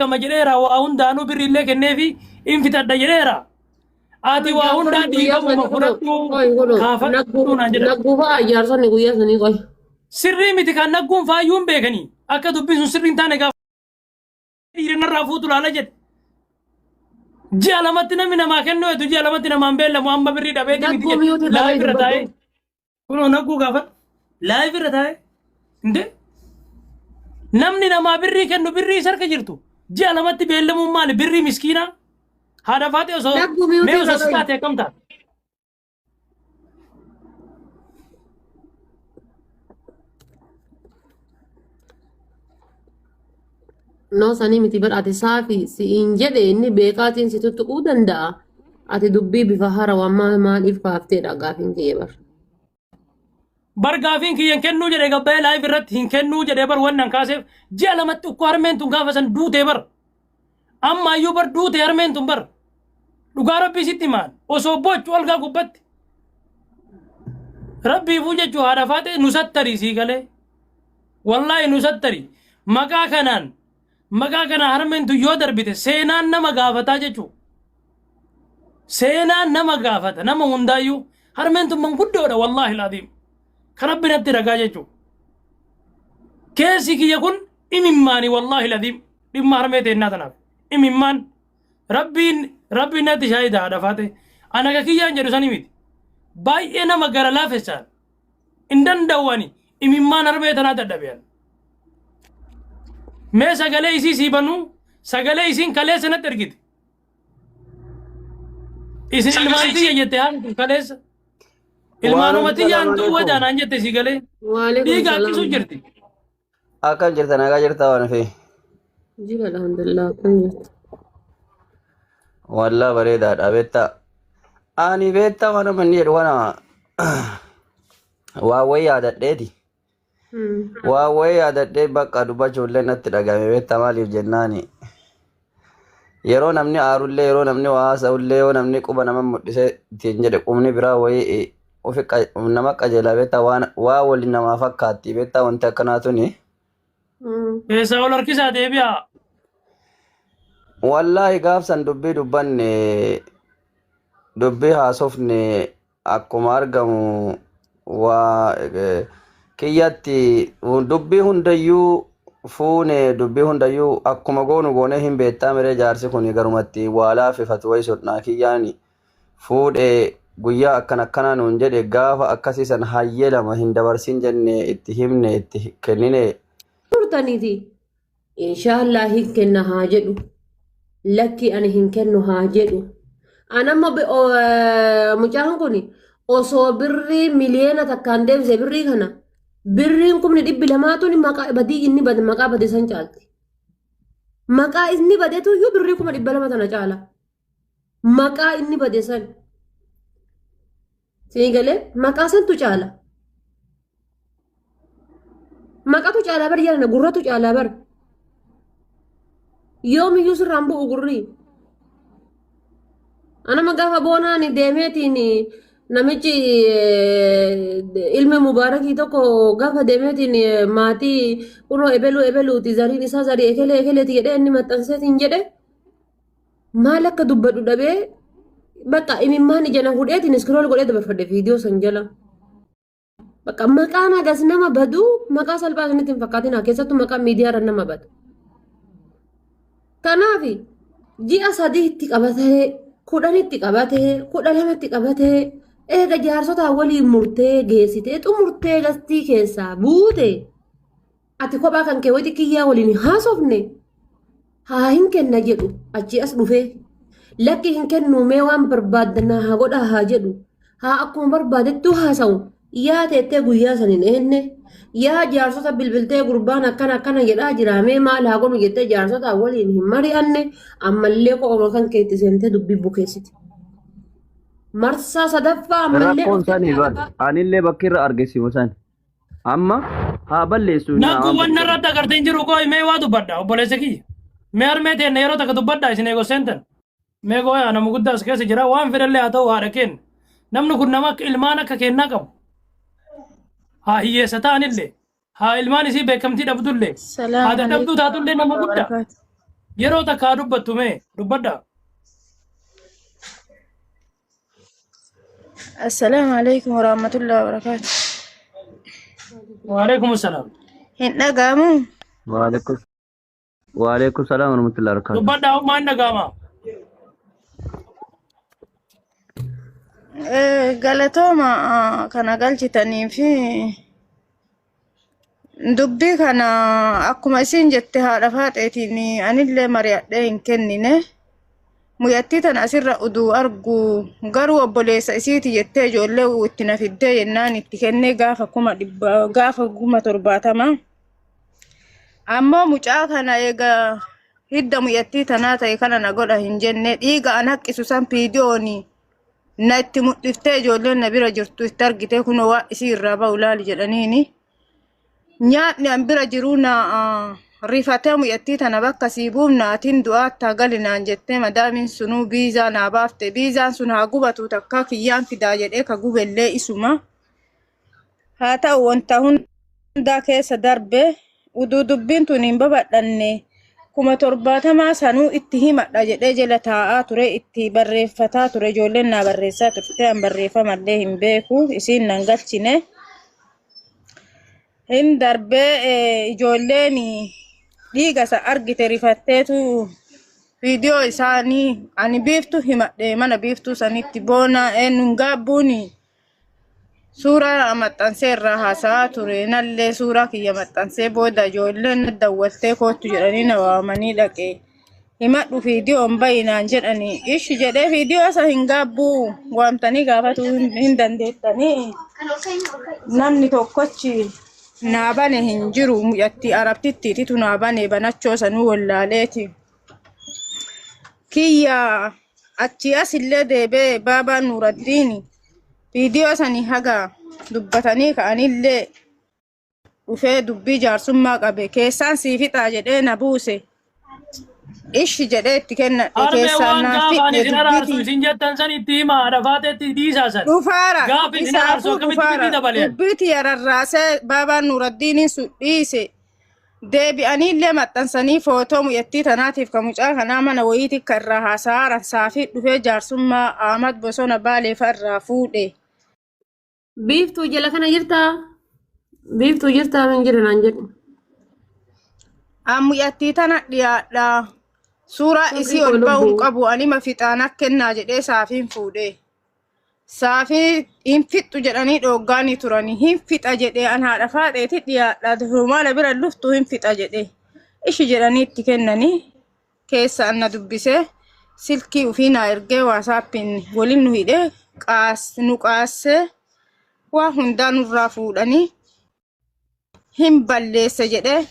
كما جريرا وأهون دانو بريلك النبي إن في تدجريرا آتي وأهون دان ديكم مفردو كافت نقوها أجارسني قويا سني قوي سري متكان نقوم فايوم بيغني أكا دبسون سرين تاني قاف إيرنا رافوتو لالجد جالمتنا من ما كنو يتو جالمتنا من بيلا محمد بري دبيتي متجد لا يفرتاي كنو نقو قافت لا يفرتاي انده نمني نما بري كنو بري سرك جرتو جالمت بيلا ممال بري مسكينة هذا فاتي أصو ميو سسكاتي كم تا نو سني متبر أتي صافي سإنجد إني بيقاتين ستتقو دندا أتي دبي بفهارة وما ما إفقافتي رقافين كيبر برغافين كي ينكنو جدي قبل لايف رت هنكنو جدي بر ونن كاسف جالمت قارمن تون غافسن دوتي بر أما يوبر دوتي هرمن تون بر دغارو بيسيتي مان وسو بوچ ولغا غبت ربي فوجه جو عرفات نستري سيغله والله نستري مكا كان هرمن تو يودر بيت سينان نما غافتا جچو سينان نما غافتا نما هندايو هرمن تو من غدو والله العظيم ربنا ترجع جچو كيسي كي يكون إماماني والله العظيم لما هرمت الناتنا إمامان ربي ناتي شاهد هذا فاته أنا كي يانجر سنيمت باي أنا مغرى لا فسال إندن دواني إمامان هرمت الناتنا دبيان मैं सगले इसी सी बनूं सगले इसी कले से न तरगित इसी इल्मानती है ये त्याग कले से इल्मानुमती जान तो वो जाना है जैसे सी गले ये गाकी सो जरती Akan jirta nagaa jirta waan fi جيب الحمد لله كنت wallaa bareedaadha beetta ani beetta mana manni jedhu wana waa wayii yaadadheeti waa wayii yaadadhee bakka dubbachuullee natti dhagame beetta maaliif jennaani yeroo namni aarullee yeroo namni waa haasa'ullee yoo namni quba nama mul'isee ittiin jedhe qubni biraa wayii ofi nama qajeela beetta waa waliin namaa fakkaatti beetta wanti akkanaatuni ऐसा और लड़की साथ है भी wallaahi gaafsan dubbii dubbanne dubbii haasofne akkuma argamu waa kiyyatti dubbii hundayyuu fuune dubbii hundayyuu akkuma goonu goone hin beektaa miree jaarsi kun garumatti waa laafifatu wayi sodhnaa kiyyaani fuudhee guyyaa akkana nuun jedhe gaafa akkasiisan hayyee lama hin dabarsin jenne itti himne itti kennine turtaniiti inshaallah hin kenna haa jedhu lakki ani hin kennu haa jedhu anamma mucaan kun osoo birrii miliyoona takkaan deebise birrii kana birriin kumni dhibbi lamaatuun maqaa badii inni bade maqaa bade san caalti maqaa inni badetu iyyuu birrii kuma dhibba lama tana caala maqaa inni bade san sii galee maqaa santu caala maqatu caala bar yaana gurratu caala bar yoomiyyuu sirraan bu'u gurrii anama gaafa boonaani deemeetiin namichi ilmi mubaarakii tokko gaafa deemeetiin maatii kunoo ebeluuti zariin isaa zarii ekeleeti jedhee inni maxxanseetiin jedhe maal akka dubbadhu dhabee bakka imimmaan ijana fudheetiin iskrool godhee dabarfadhe viidiyoo san jala bakka maqaan agas nama badu maqaa salphaa sanitti hin fakkaatina keessattuu maqaa miidiyaa irra nama badu kanaaf ji'a sadiitti qabatee kudhanitti qabatee kudha lamatti qabatee eega jaarsotaa waliin murtee geessitee xumurtee gastii keessaa buute ati kophaa kan kee wayi kiyyaa waliin haasofne haa hin kenna jedhu achi as dhufee lakki hin kennu mee waan barbaaddanaa haa godhaa haa jedhu haa akkuma barbaadettu haasa'u yaa teettee guyyaa saniin eenne yaa jaarsota bilbiltee gurbaan akkana jedhaa jiraamee maal haa godhu jettee jaarsota waliin hin mari'anne ammallee qo'oma kan keetti seentee dubbii bukeessiti. Marsaa sadaffaa ammallee rakkoon sanii bar anillee bakki irra argisiimu san amma haa balleessu nakku wanna irratti agartee hin jiru koo mee waa dubbadha obboleessa kiyya mee harmee teenne yeroo takka dubbadha isin eegoo seentan mee gooyaa nama guddaa as keessa jira waan fedhallee haa ta'u haadha kenna namni kun nama ilmaan akka kennaa qabu haa hiyyeessa ta'anillee haa ilmaan isii beekamtii dhabdullee haadha dhabduu taatullee nama guddaa yeroo takkaa dubbattu mee dubbadha. السلام عليكم ورحمة الله وبركاته. Waalaikum salaam. هنا قاموا وعليكم وعليكم السلام ورحمة الله وبركاته. Dubbadha maal dhaga'ama. galatooma kana galchitanii fi dubbii kana akkuma isin jette haadha faaxeetiin anillee mari'adhee hin kennine muyyattii tana asirra uduu argu garuu obboleessa isiiti jettee ijoollee itti na fiddee jennaan itti kennee gaafa 70 ammoo mucaa kana egaa hidda muyyattii tanaa ta'e kana na godha hin jenne dhiiga an haqqisu san viidiyooni na itti mul'iftee ijoolleen na bira jirtu itti argitee kunoo waa isii irraa ba'u laali jedhaniini nyaatni an bira jiruu na rifatee muyyattii tana bakka siibuuf naatiin du'aattaa galinaan jettee madaamiin sunuu biizaa naa baafte biizaan sun haa gubatu takka kiyyaan fidaa jedhee ka gubellee isuma haa ta'u wanta hundaa keessa darbe uduu dubbiin tun hin babadhanne 70 sanuu itti himadha jedhee jala taa'aa ture itti barreeffataa ture ijoolleen naa barreessaa turte an barreeffamallee hin beeku isiin nan galchine hin darbee ijoolleen dhiiga isa argite rifatteetu viidiyoo isaanii ani biiftu himadhe mana biiftuu sanitti boona eenyuun gaabbuuni suuraa maxxansee irraa haasa'aa ture nallee suuraa kiyya maxxansee booda ijoolleen dawwaltee kootu jedhanii na waamanii dhaqe himadhu viidiyoon bayinaan jedhanii ishi jedhee viidiyoo isa hin gaabbuu waamtanii gaafatu hin dandeettanii namni tokkochi naa bane hin jiru muyyattii arabtittiititu naa bane banachoo sanuu wallaaleeti kiyya achi asillee deebee baabaa nuuraddiini viidiyoo sanii haga dubbatanii ka'anillee dhufee dubbii jaarsummaa qabe keessaan sii fixaa jedhee na buuse ishi jedhee itti kennadhe keessaan naa fixne dubbitii isin jettan san itti hima haadha faaxeetti dhiisaasan. dhufaara Gaafa isin araarsuu akkamitti dabalee? dubbitii yararraasee baabaan nuuraddiiniin sun dhiise deebi'aniillee maxxansanii footoo muyyattii tanaatiif ka mucaa kanaa mana wayiitii akka irraa haasa'aaran saafii dhufee jaarsummaa Ahmad Bosona Baaleefa irraa fuudhe. Biiftuu jala kana jirtaa? Biiftuu jirtaa min jira naan jedhu. Muyyattii tana dhiyaadha. Suuraa isii ol ba'uun qabu anima fixaan akkennaa jedhee saafiin fuudhe. Saafii hin fixxu jedhanii dhooggaanii turanii hin fixa jedhee an haadha faaxeeti dhiyaadha. Rumaala bira luftu hin fixa jedhee. Ishi jedhanii itti kennanii keessaan na dubbisee silkii ufii naa ergee waasaappiin waliin nu hidhee nu qaassee waa hundaa nurraa fuudhanii hin balleesse jedhee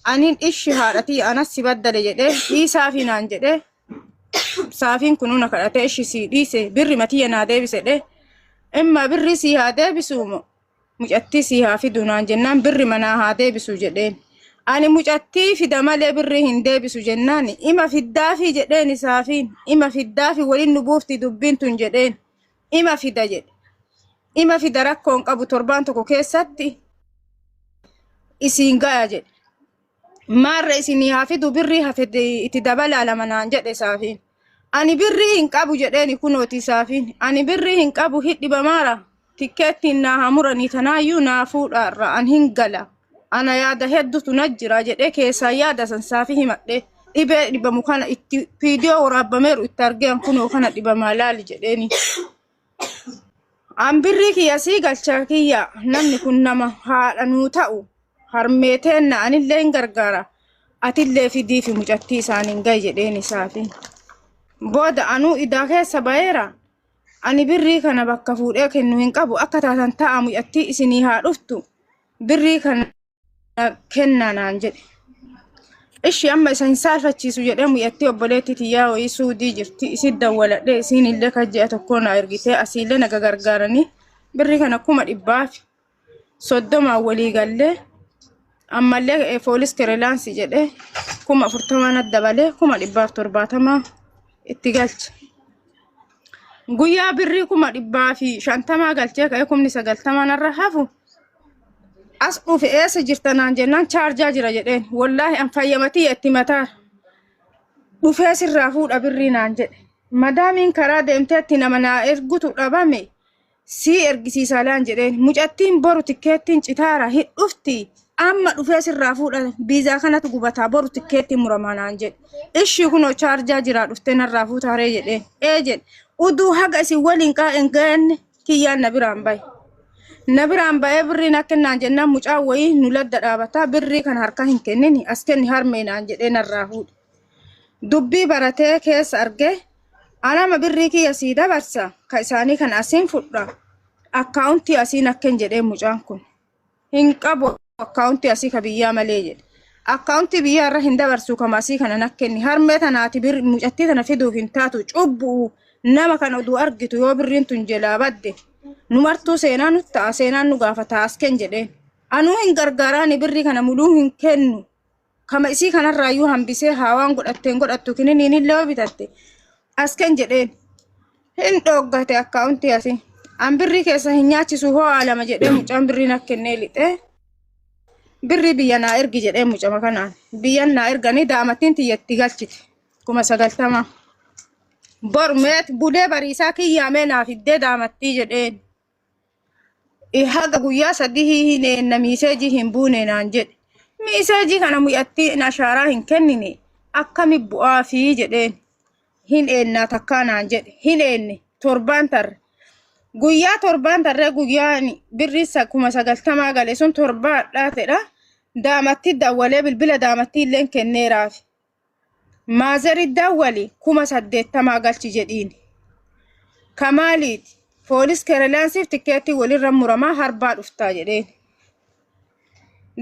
aniin ishi haadhatii anas si baddale jedhee dhiisaafi naan jedhee saafiin kunuu na kadhatee ishi sii dhiise birri matiyya naa deebise jedhee imma birri sii haa deebisuumo mucattii sii haa fidu naan jennaan birri manaa haa deebisu jedheen ani mucattii fida malee birri hin deebisu jennaan ima fiddaafi jedheen saafiin ima fiddaafi waliin nu buufti dubbiin tun jedheen ima fida jedhe ima fida rakkoon qabu torbaan tokko keessatti isiin gaya jedhe maarra isinii haa fidu birrii hafede itti dabalaa lama naan jedhe saafiin ani birrii hin qabu jedheeni kunooti saafiin ani birrii hin qabu hidhiba maara tikkeettiin naa hamuranii tanaayyuu naa fuudhaarra an hin gala ana yaada heddutu na jira jedhee keessaa yaada san saafii himadhe dhibee dhibamu kana itti viidiyoo waraabbameeru itti argean kunoo kana dhibamaa laali jedheeni an birrii kiyya sii galchaa kiyya namni kun nama haadha nuu ta'u harmeeteenna anillee hin gargaara atillee fidii fi mucattii isaaniin gahi jedheen isaafi booda anuu idaa keessa ba'eera ani birrii kana bakka fuudhee kennu hin qabu akka taatan ta'a mucattii isinii haa dhuftu birrii kana kennaa naan jedhe ishi amma isa hin saalfachiisu jedhee mucattii obboleetti tiyyaa wayii suudii jirti isin dawwaladhee isiin illee kajji'a tokkoo na ergitee asiillee naga gargaaranii birrii kana 30 walii gallee ammallee poolis kereelaansi jedhee 40 dabalee 170 itti galche guyyaa birrii 150 galchee ka'ee 90 narra hafu as dhufe eessa jirta naan jennaan chaarjaa jira jedheen wallaahi an fayyamatii itti mataa dhufee sirraa fuudha birrii naan jedhe. Madaamiin karaa deemteetti nama naa ergutu dhabame sii ergisiisaa laan jedheen. Mucattiin boru tikkeettiin citaara hin dhufti. Amma dhufee sirraa fuudha biizaa kanatu gubataa boru tikkeettiin muramaa naan jedhe. Ishii kunoo chaarjaa jiraa dhuftee narraa fuutaaree jedheen. Jedhe uduu haga isin waliin qaa'en gaanne kiyyaan na biraan bahe. Na biraan bahee birriin akka naan jennaan mucaa wayii nu ladda dhaabataa birrii kan harka hin kennini as kenni harmee naan jedhee narraa fuudhe. Dubbii baratee keessa argee anama birrii kiyya sii dabarsa ka isaanii kan asiin fudha. Akkaawuntii asiin akkan jedhee mucaan kun. Hin qabu akkaawuntii asii ka biyyaa malee jedhe. Akkaawuntii biyyaa irra hin dabarsu kama asii kanan akkenni harmee tanaati mucattii tana fiduuf hin taatu cubbuu nama kan oduu argitu yoo birriin tun jalaa badde. Nu martuu seenaa nutti ta'a seenaan nu gaafata asken jedheen. Anuu hin gargaaraani birrii kana muluu hin kennu. Kama isii kanarraayyuu hambisee haawaan godhatteen godhattu kininiin illee bitatte. Asken jedheen. Hin dhoggate akkaawuntii asii. An birrii keessa hin nyaachisu ho'aa lama jedhee mucaan birrii na kennee lixee. Birrii biyya naa ergi jedhee mucama kanaan. Biyyan naa erganii daamattiin tiyyatti galchite. 90,000. Bormeet bulee bariisaa kiyyaamee naaf iddee daamattii jedheen. Haga guyyaa 3 hin eenna miiseejii hin buune naan jedhe. Miiseejii kana mucattiin ashaaraa hin kennine akkami bu'aa fi jedheen. Hin eennaa takkaa naan jedhe. Hin eenne torbaan tarre. Guyyaa torbaan tarree guyyaan birrii 90,000 gale sun torbaadhaa ta'edha. Daamatti dawwalee bilbila daamattii illee kenneeraafi. Maazari dawwali 80,000 galchi jedhiin. Kamaaliiti poolis kereelaansiif tikkeetti walirra muramaa harbaa dhuftaa jedheen.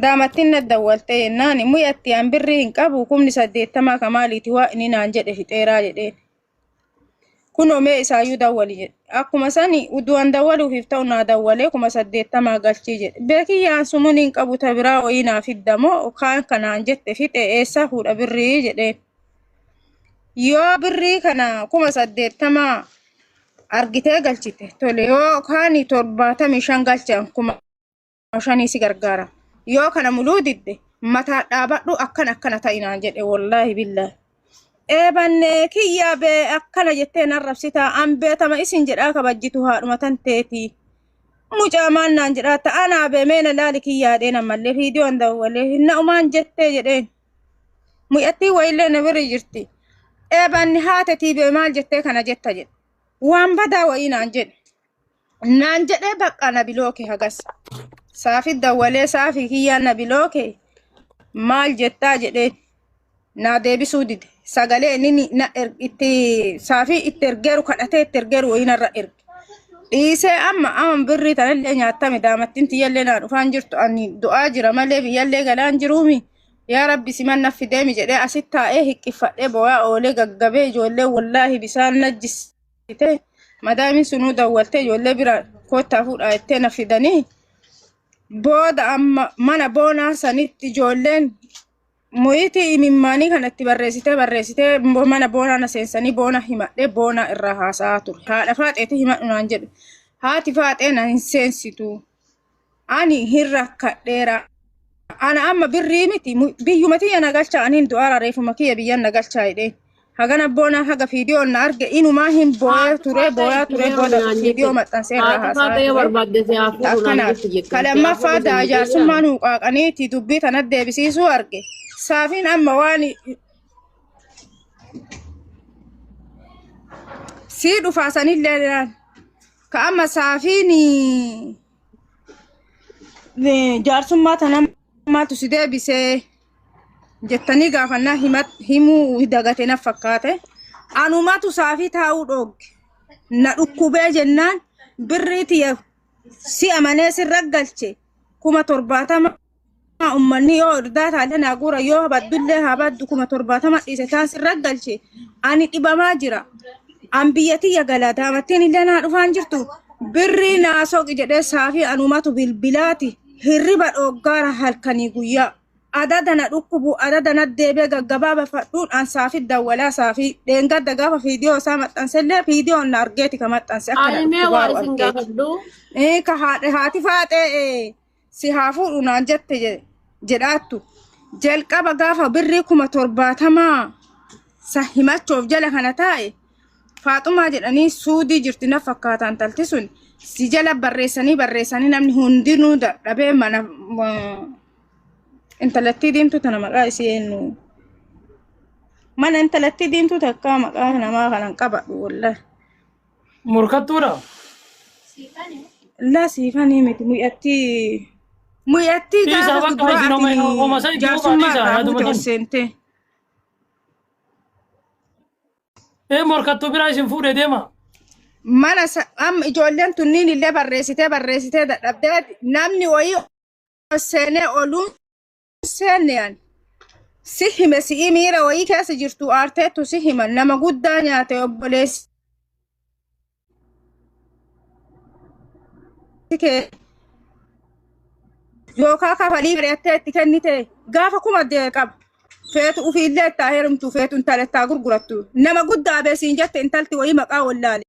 Daamattiin na dawwaltee jennaan mu'atti an birrii hin qabu 80,000 kamaaliiti waa inni naan jedhe fixeeraa jedheen. Kunoo mee isaayyuu dawwali jedhe. Akkuma sani uduan dawwaluufiif ta'u naa dawwalee 80,000 galchii jedhe. Beekiyyaan sumuun hin qabu tabiraa wayii naa fiddamoo kaan kanaan jette fixe eessa fuudha birrii jedheen. Yoo birrii kana 80,000 argitee galchite tole yoo kaani 75 galchan 5,000 si gargaara. Yoo kana muluu didde mataa dhaabadhu akkana ta'inaan jedhe wallaahi billaahi. Eebannee kiyyaa bee akkana jettee narrabsitaa an beetama isin jedhaa kabajjitu haadhuma tan teetii. Mucaa maannaan jedhaa ta'anaa bee meena laali kiyyaa dheena mallee viidiyoon dawwalee hinna umaan jettee jedheen. Mu'attii wayillee na bira jirti. Eebanni haatetii bee maal jettee kana jetta jedhe. Waan badaa wayii naan jedhe. Naan jedhee bakka na bilooke hagas. Saafii dawwalee saafii kiyyaan na bilooke maal jettaa jedheen. Na deebisuu dide. Sagalee inni itti saafii itti ergeeru kadhatee itti ergeeru wayii narra erge. Dhiisee amma birrii tanallee nyaatame daamattiin tiyyallee naa dhufaan jirtu ani du'aa jira malee biyyallee galaan jiruumi. Yaa Rabbi siman naffi deemi jedhee asitti taa'ee hiqqifadhee bo'aa oolee gaggabee ijoollee wallaahi bisaan najjisite. Madaamiin sunuu dawwaltee ijoollee bira koottaa fuudhaa jettee na fidanii. Booda amma mana boonaa sanitti ijoolleen Moyiti imimmaanii kanatti barreessitee mana boonaa na seensanii boona himadhee boona irraa haasaa ture. Haadha faaxeeti himadhu naan jedhu. Haati faaxee na hin seensitu. Ani hin rakkadheera. Ana amma birrii miti biyyuma tiyya na galchaa aniin du'aara reefuma kiyya biyyan na galchaa jedheen. Hagana boona haga fiidiyoon na arge inumaa hin boo'aa ture booda fiidiyoo maxxansee irraa haasaa ture. Akkanaaf kalammaffaa daajaarsummaa nuu qaaqaniiti dubbii tanat deebisiisuu arge. Saafiin amma waan sii dhufaasanillee ka amma saafiin jaarsummaa tanammaatu si deebisee jettanii gaafannaa himuu dagate na fakkaate. Anumatu saafii taa'uu dhooge. Na dhukkubee jennaan birrii tiyya si amanee sirra galche 70,000 ummanni yoo irdaa taalee naa guura yoo baddullee haa baddu 70,000 dhiise taan sirra galche. Ani dhibamaa jira. An biyya tiyya galaa daamattiin illee naa dhufaan jirtu. Birrii naa soqi jedhee saafii anumatu bilbilaati. Hirriba dhoggaara halkanii guyyaa. Adada na dhukkubu adada na deebee gaggabaaba fadhuun an saafii dawwalaa saafii dheengadda gaafa fiidiyoo isaa maxxansellee fiidiyoon na argeeti ka maxxanse akkana dhukkubaaruu argeeti. Ka haati faaxee si haa fuudhu naan jette jedhaattu. Jalqaba gaafa birrii 70,000 sahimachuuf jala kana taa'e Faaxumaa jedhanii suudii jirti na fakkaataan talti sun si jala barreessanii namni hundinuu dadhabee mana intalattii diimtuu tana maqaa isii eenyu mana intalattii diimtuu takka maqaa namaa kanan qabadhu wallahi. Morkattuudha. La siifanii miti mu'attii gaafa duraatiin jaarsummaa irraa buute seente. Morkattuu biraa isin fuudhee deema. Mana amma ijoolleen tunniin illee barreessitee dadhabdee namni wayii seenee oluun seeneen si hime si'ii miira wayii keessa jirtu aarteettu si himan nama guddaa nyaate obboleessi. Yookaan kafalii bareettee itti kennite gaafa kuma qaba. Feetu ufiillee itti heerumtu feetu intalettaa gurgurattu nama guddaa beesiin jette intalti wayii maqaa wallaale.